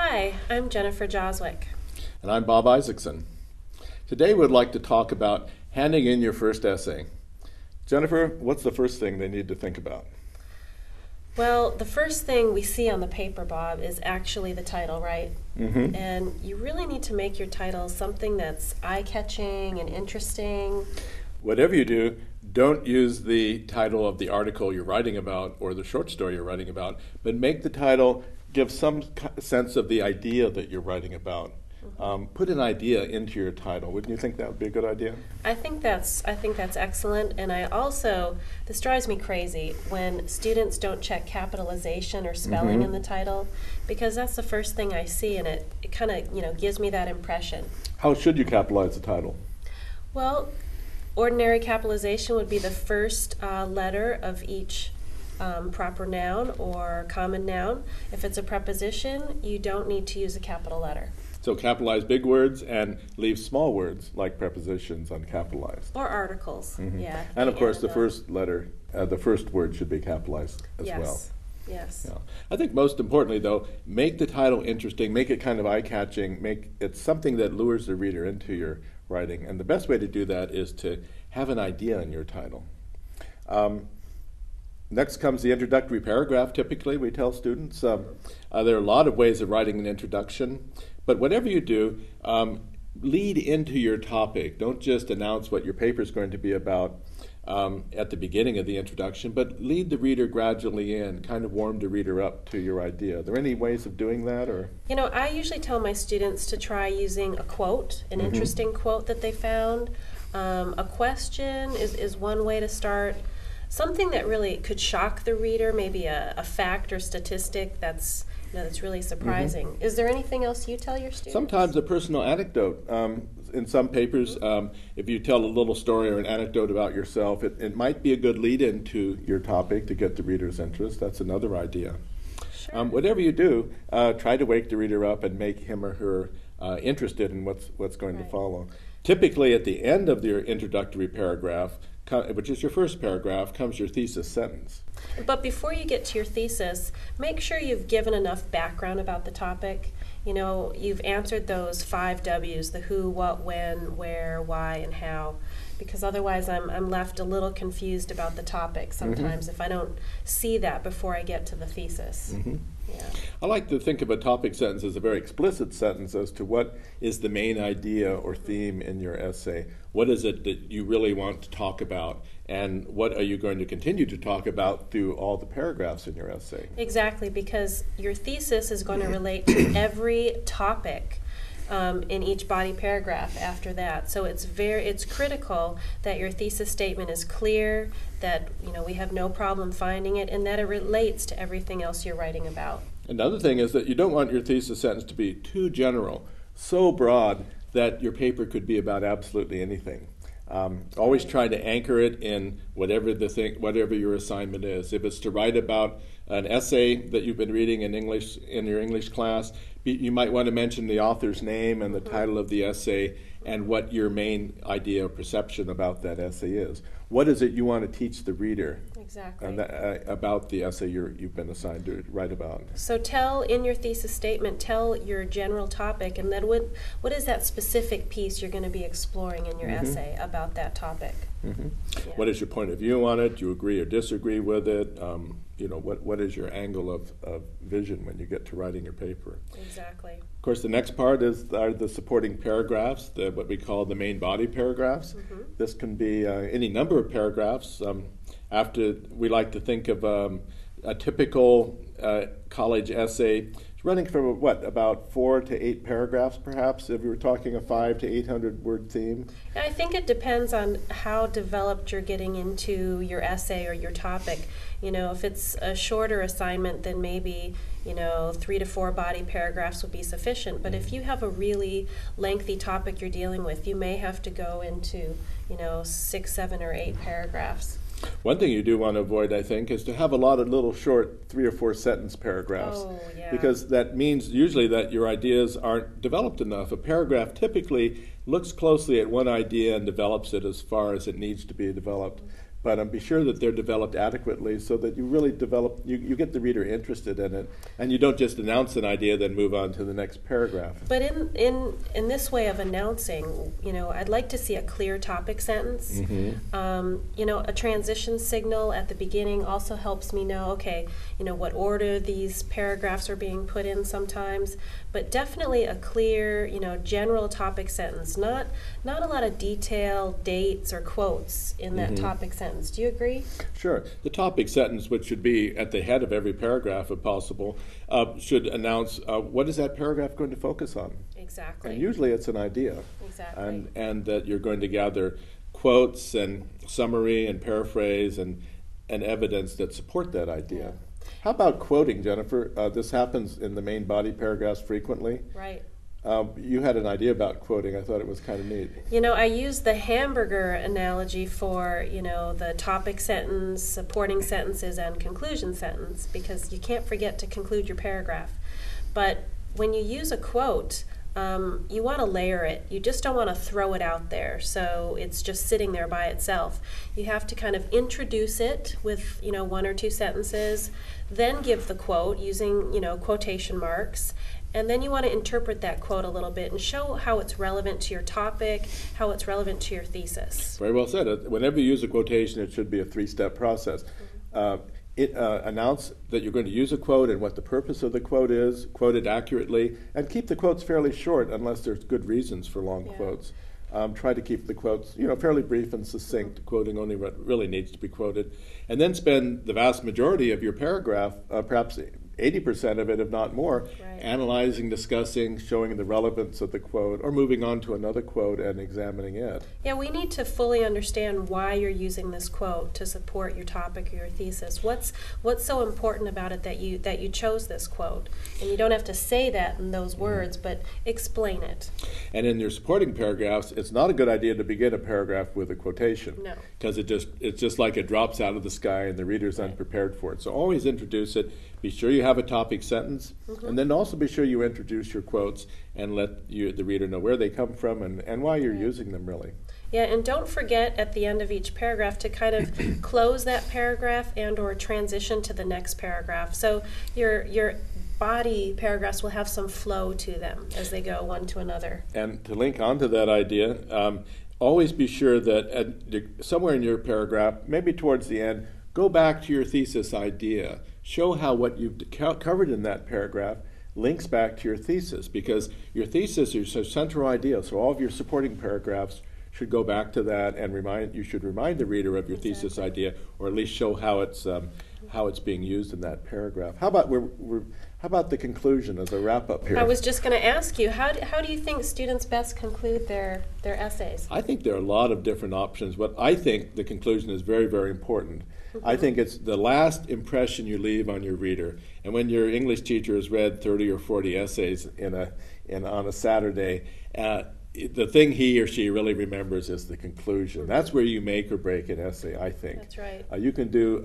Hi, I'm Jennifer Joswick. And I'm Bob Isaacson. Today we'd like to talk about handing in your first essay. Jennifer, what's the first thing they need to think about? Well, the first thing we see on the paper, Bob, is actually the title, right? Mm-hmm. And you really need to make your title something that's eye-catching and interesting. Whatever you do, don't use the title of the article you're writing about or the short story you're writing about, but make the title give some sense of the idea that you're writing about. Put an idea into your title. Wouldn't you think that would be a good idea? I think that's excellent, and this drives me crazy when students don't check capitalization or spelling in the title, because that's the first thing I see, and it kind of gives me that impression. How should you capitalize the title? Well, ordinary capitalization would be the first letter of each proper noun or common noun. If it's a preposition, you don't need to use a capital letter. So capitalize big words and leave small words like prepositions uncapitalized. Or articles, yeah. And of course the first letter, the first word should be capitalized as well. Yes. Yeah. I think most importantly though, make the title interesting, make it kind of eye-catching, make it something that lures the reader into your writing. And the best way to do that is to have an idea in your title. Next comes the introductory paragraph. Typically, we tell students there are a lot of ways of writing an introduction, but whatever you do, lead into your topic. Don't just announce what your paper is going to be about at the beginning of the introduction, but lead the reader gradually in, kind of warm the reader up to your idea. Are there any ways of doing that? Or I usually tell my students to try using a quote, an interesting quote that they found. A question is one way to start. Something that really could shock the reader, maybe a fact or statistic that's really surprising. Is there anything else you tell your students? Sometimes a personal anecdote. In some papers, if you tell a little story or an anecdote about yourself, it might be a good lead-in to your topic to get the reader's interest. That's another idea. Sure. Whatever you do, try to wake the reader up and make him or her interested in what's going to follow. Typically, at the end of your introductory paragraph, which is your first paragraph, comes your thesis sentence. But before you get to your thesis, make sure you've given enough background about the topic. You've answered those 5 W's, the who, what, when, where, why, and how, because otherwise I'm left a little confused about the topic sometimes if I don't see that before I get to the thesis. Yeah. I like to think of a topic sentence as a very explicit sentence as to what is the main idea or theme in your essay. What is it that you really want to talk about, and what are you going to continue to talk about through all the paragraphs in your essay? Exactly, because your thesis is going to relate to every topic in each body paragraph after that. So it's critical that your thesis statement is clear, that we have no problem finding it, and that it relates to everything else you're writing about. Another thing is that you don't want your thesis sentence to be too general, so broad that your paper could be about absolutely anything. Always try to anchor it in whatever your assignment is. If it's to write about an essay that you've been reading in English in your English class, you might want to mention the author's name and the title of the essay and what your main idea or perception about that essay is. What is it you want to teach the reader? Exactly. And about the essay you've been assigned to write about. So in your thesis statement, tell your general topic, and then what is that specific piece you're going to be exploring in your essay about that topic? Yeah. What is your point of view on it? Do you agree or disagree with it? What is your angle of vision when you get to writing your paper? Exactly. Of course, the next part are the supporting paragraphs, what we call the main body paragraphs. This can be any number of paragraphs. We like to think of a typical college essay running from about 4 to 8 paragraphs, perhaps, if you were talking a 500 to 800 word theme? I think it depends on how developed you're getting into your essay or your topic. If it's a shorter assignment, then maybe 3 to 4 body paragraphs would be sufficient. But if you have a really lengthy topic you're dealing with, you may have to go into 6, 7, or 8 paragraphs. One thing you do want to avoid, I think, is to have a lot of little short 3 or 4 sentence paragraphs. Oh, yeah. Because that means usually that your ideas aren't developed enough. A paragraph typically looks closely at one idea and develops it as far as it needs to be developed. but be sure that they're developed adequately so that you really develop, you get the reader interested in it, and you don't just announce an idea then move on to the next paragraph. But in this way of announcing, I'd like to see a clear topic sentence. A transition signal at the beginning also helps me know, okay, what order these paragraphs are being put in sometimes, but definitely a clear, general topic sentence, not a lot of detail, dates, or quotes in that topic sentence. Do you agree? Sure. The topic sentence, which should be at the head of every paragraph if possible, should announce what is that paragraph going to focus on. Exactly. And usually it's an idea. Exactly. And that you're going to gather quotes and summary and paraphrase and evidence that support that idea. Yeah. How about quoting, Jennifer? This happens in the main body paragraphs frequently. Right. You had an idea about quoting. I thought it was kind of neat. I use the hamburger analogy for, the topic sentence, supporting sentences, and conclusion sentence, because you can't forget to conclude your paragraph. But when you use a quote, you want to layer it. You just don't want to throw it out there so it's just sitting there by itself. You have to kind of introduce it with, one or two sentences, then give the quote using, quotation marks, and then you want to interpret that quote a little bit and show how it's relevant to your topic, how it's relevant to your thesis. Very well said. Whenever you use a quotation, it should be a three-step process. Announce that you're going to use a quote and what the purpose of the quote is, quote it accurately, and keep the quotes fairly short unless there's good reasons for long quotes. Try to keep the quotes, fairly brief and succinct, quoting only what really needs to be quoted, and then spend the vast majority of your paragraph, perhaps 80% of it, if not more, analyzing, discussing, showing the relevance of the quote, or moving on to another quote and examining it. Yeah, we need to fully understand why you're using this quote to support your topic or your thesis. What's so important about it that you chose this quote? And you don't have to say that in those words, but explain it. And in your supporting paragraphs, it's not a good idea to begin a paragraph with a quotation. No. Because it's just like it drops out of the sky and the reader's unprepared for it. So always introduce it. Be sure you have a topic sentence, and then also be sure you introduce your quotes and let the reader know where they come from and why you're using them, really. Yeah, and don't forget at the end of each paragraph to kind of close that paragraph and or transition to the next paragraph. So your body paragraphs will have some flow to them as they go one to another. And to link onto that idea, always be sure that somewhere in your paragraph, maybe towards the end, go back to your thesis idea. Show how what you've covered in that paragraph links back to your thesis, because your thesis is your central idea. So all of your supporting paragraphs should go back to that, and you should remind the reader of your thesis idea, or at least show how it's being used in that paragraph. How about the conclusion as a wrap-up here? I was just going to ask you, how do you think students best conclude their essays? I think there are a lot of different options, but I think the conclusion is very, very important. I think it's the last impression you leave on your reader. And when your English teacher has read 30 or 40 essays on a Saturday, the thing he or she really remembers is the conclusion. That's where you make or break an essay, I think. That's right. You can do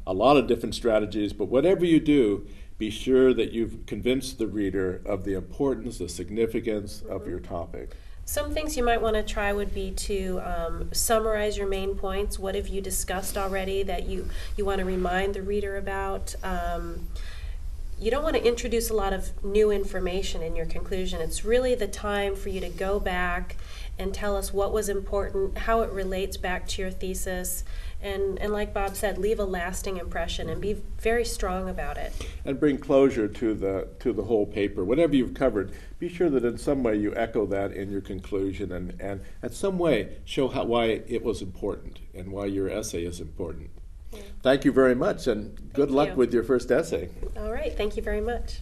a lot of different strategies, but whatever you do, be sure that you've convinced the reader of the importance, the significance of your topic. Some things you might want to try would be to summarize your main points. What have you discussed already that you want to remind the reader about? You don't want to introduce a lot of new information in your conclusion. It's really the time for you to go back and tell us what was important, how it relates back to your thesis, and like Bob said, leave a lasting impression and be very strong about it. And bring closure to the whole paper. Whatever you've covered, be sure that in some way you echo that in your conclusion, and in some way show why it was important and why your essay is important. Yeah. Thank you very much, and good luck with your first essay. All right, thank you very much.